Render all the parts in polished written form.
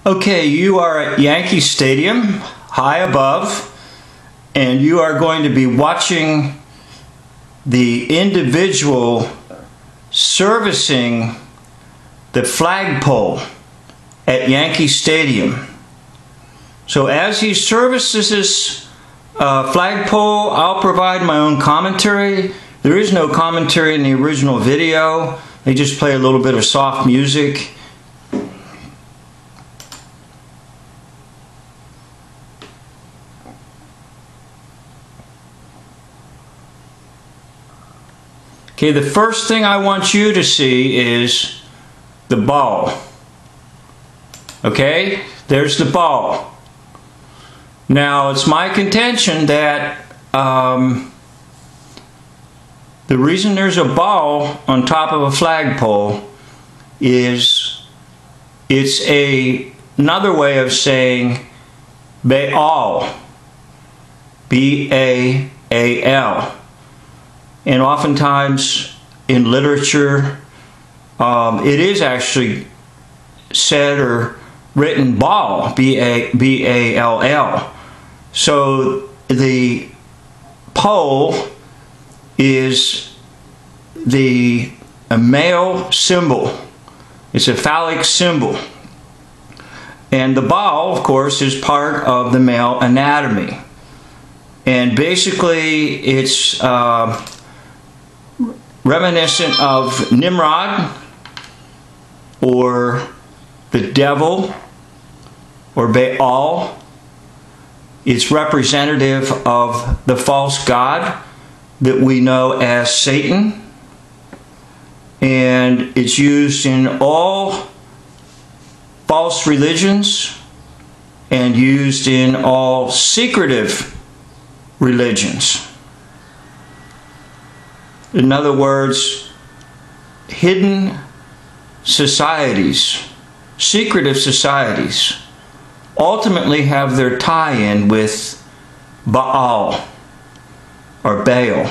Okay, you are at Yankee Stadium, high above, and you are going to be watching the individual servicing the flagpole at Yankee Stadium. So as he services this flagpole, I'll provide my own commentary. There is no commentary in the original video. They just play a little bit of soft music. Okay, the first thing I want you to see is the ball. Okay, there's the ball. Now, it's my contention that the reason there's a ball on top of a flagpole is it's another way of saying Baal, B-A-A-L. And oftentimes in literature, it is actually said or written Baal, B-A-L-L. So the pole is a male symbol. It's a phallic symbol. And the Baal, of course, is part of the male anatomy. And basically, it's reminiscent of Nimrod, or the devil, or Baal. It's representative of the false god that we know as Satan, and it's used in all false religions and used in all secretive religions. In other words, hidden societies, secretive societies, ultimately have their tie-in with Baal or Baal.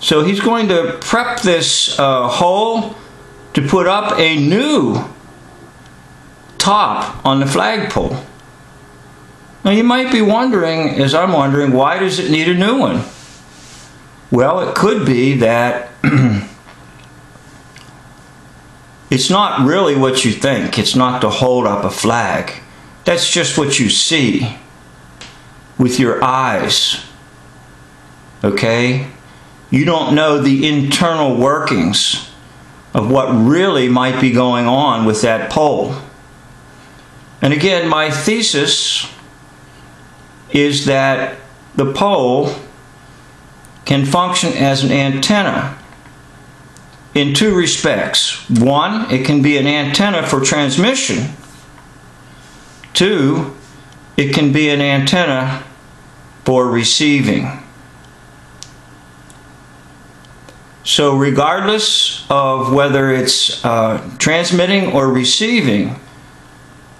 So he's going to prep this hole to put up a new top on the flagpole. Now you might be wondering, as I'm wondering, why does it need a new one? Well, it could be that it's not really what you think. It's not to hold up a flag. That's just what you see with your eyes. Okay? You don't know the internal workings of what really might be going on with that pole. And again, my thesis is that the pole can function as an antenna in two respects. One, it can be an antenna for transmission. Two, it can be an antenna for receiving. So regardless of whether it's transmitting or receiving,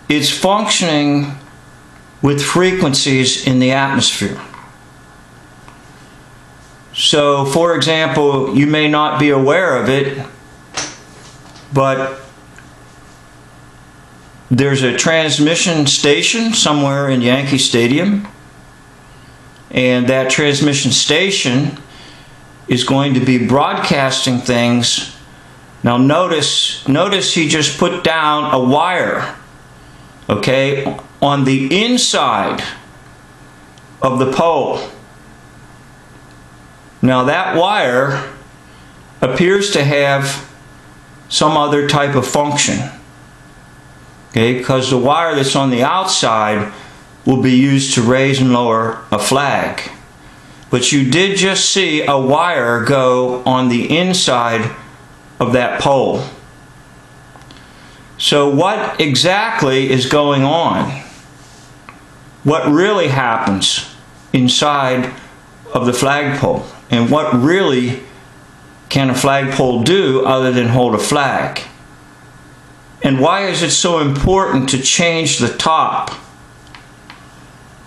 it's functioning with frequencies in the atmosphere. So, for example, you may not be aware of it, but there's a transmission station somewhere in Yankee Stadium, and that transmission station is going to be broadcasting things. Now notice he just put down a wire, okay, on the inside of the pole. Now that wire appears to have some other type of function, okay, because the wire that's on the outside will be used to raise and lower a flag. But you did just see a wire go on the inside of that pole. So what exactly is going on? What really happens inside of the flagpole? And what really can a flagpole do other than hold a flag? And why is it so important to change the top?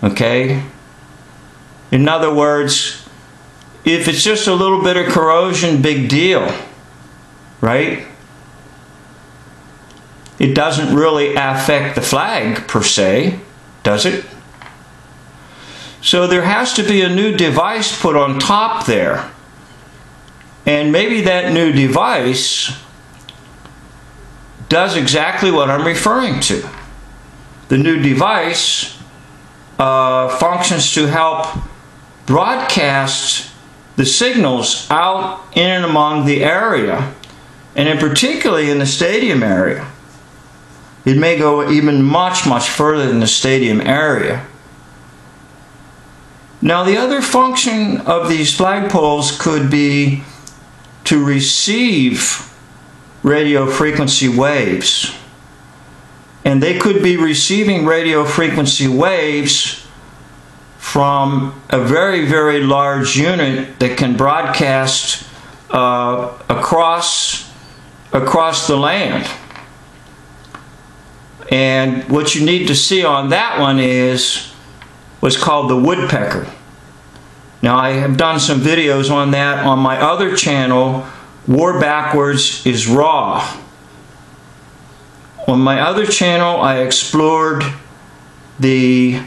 Okay? In other words, if it's just a little bit of corrosion, big deal, right? it doesn't really affect the flag per se, does it? So there has to be a new device put on top there. And maybe that new device does exactly what I'm referring to. The new device functions to help broadcast the signals out in and among the area, and in particularly in the stadium area. It may go even much further than the stadium area. Now, the other function of these flagpoles could be to receive radio frequency waves. And they could be receiving radio frequency waves from a very large unit that can broadcast across the land. And what you need to see on that one is what's called the woodpecker. Now, I have done some videos on that on my other channel, War Backwards is Raw. On my other channel, I explored the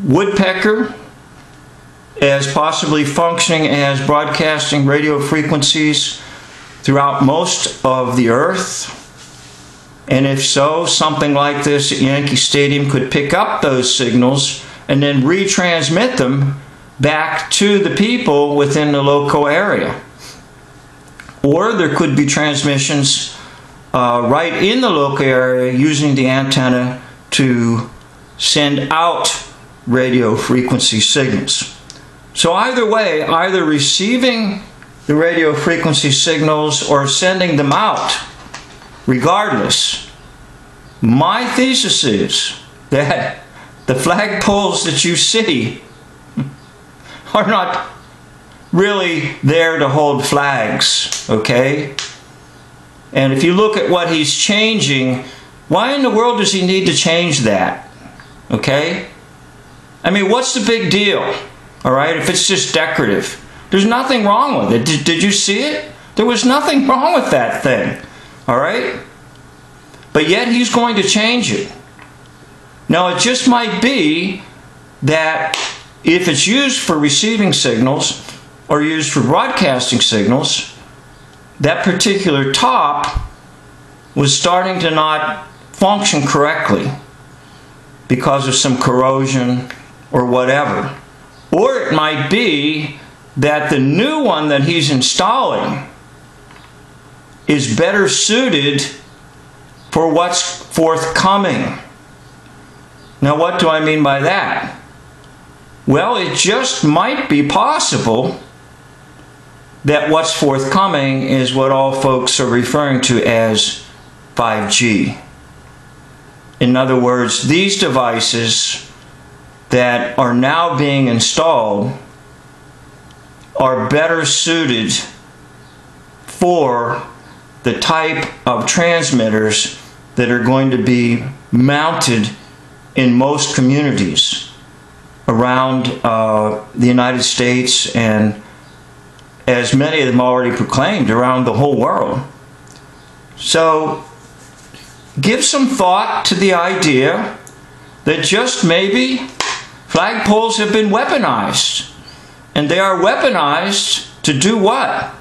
woodpecker as possibly functioning as broadcasting radio frequencies throughout most of the earth. And if so, something like this at Yankee Stadium could pick up those signals and then retransmit them back to the people within the local area. Or there could be transmissions right in the local area using the antenna to send out radio frequency signals. So either way, either receiving the radio frequency signals or sending them out, regardless, my thesis is that the flagpoles that you see are not really there to hold flags, okay? And if you look at what he's changing, why in the world does he need to change that? Okay? I mean, what's the big deal? All right, if it's just decorative. There's nothing wrong with it. Did you see it? There was nothing wrong with that thing. All right? But yet he's going to change it. Now, it just might be that if it's used for receiving signals or used for broadcasting signals, that particular top was starting to not function correctly because of some corrosion or whatever. Or it might be that the new one that he's installing is better suited for what's forthcoming. Now, what do I mean by that? Well, it just might be possible that what's forthcoming is what all folks are referring to as 5G. In other words, these devices that are now being installed are better suited for the type of transmitters that are going to be mounted in most communities around the United States, and as many of them already proclaimed, around the whole world. So give some thought to the idea that just maybe flagpoles have been weaponized. And they are weaponized to do what?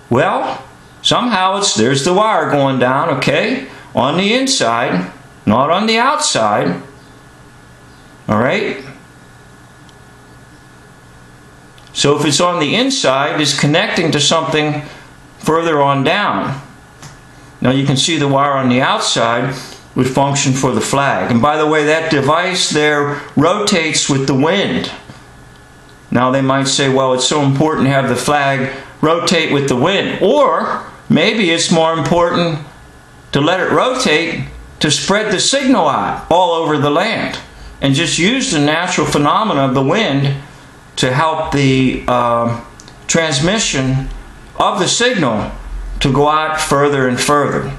Well, somehow there's the wire going down, okay, on the inside, not on the outside. All right? So if it's on the inside, it's connecting to something further on down. Now you can see the wire on the outside would function for the flag. And by the way, that device there rotates with the wind. Now they might say, well, it's so important to have the flag rotate with the wind. Or maybe it's more important to let it rotate to spread the signal out all over the land and just use the natural phenomena of the wind to help the transmission of the signal to go out further and further.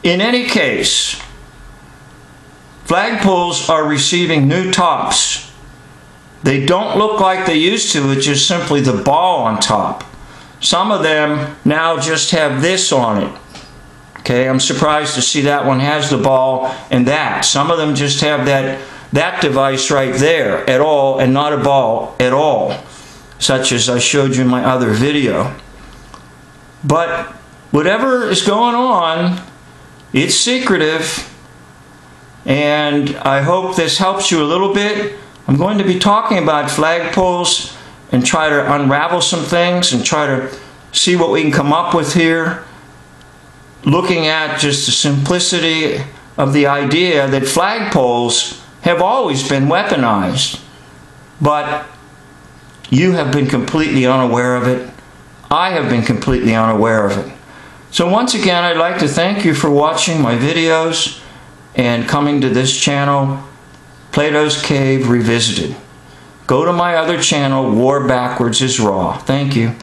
In any case, flagpoles are receiving new tops. They don't look like they used to, it's just simply the ball on top. Some of them now just have this on it. Okay. Okay, I'm surprised to see that one has the ball and that. Some of them just have that device right there at all and not a ball at all, such as I showed you in my other video. But whatever is going on, it's secretive, and I hope this helps you a little bit. I'm going to be talking about flagpoles and try to unravel some things and try to see what we can come up with here, looking at just the simplicity of the idea that flagpoles have always been weaponized, but you have been completely unaware of it. I have been completely unaware of it. So once again, I'd like to thank you for watching my videos and coming to this channel, Plato's Cave Revisited. Go to my other channel, War Backwards is Raw. Thank you.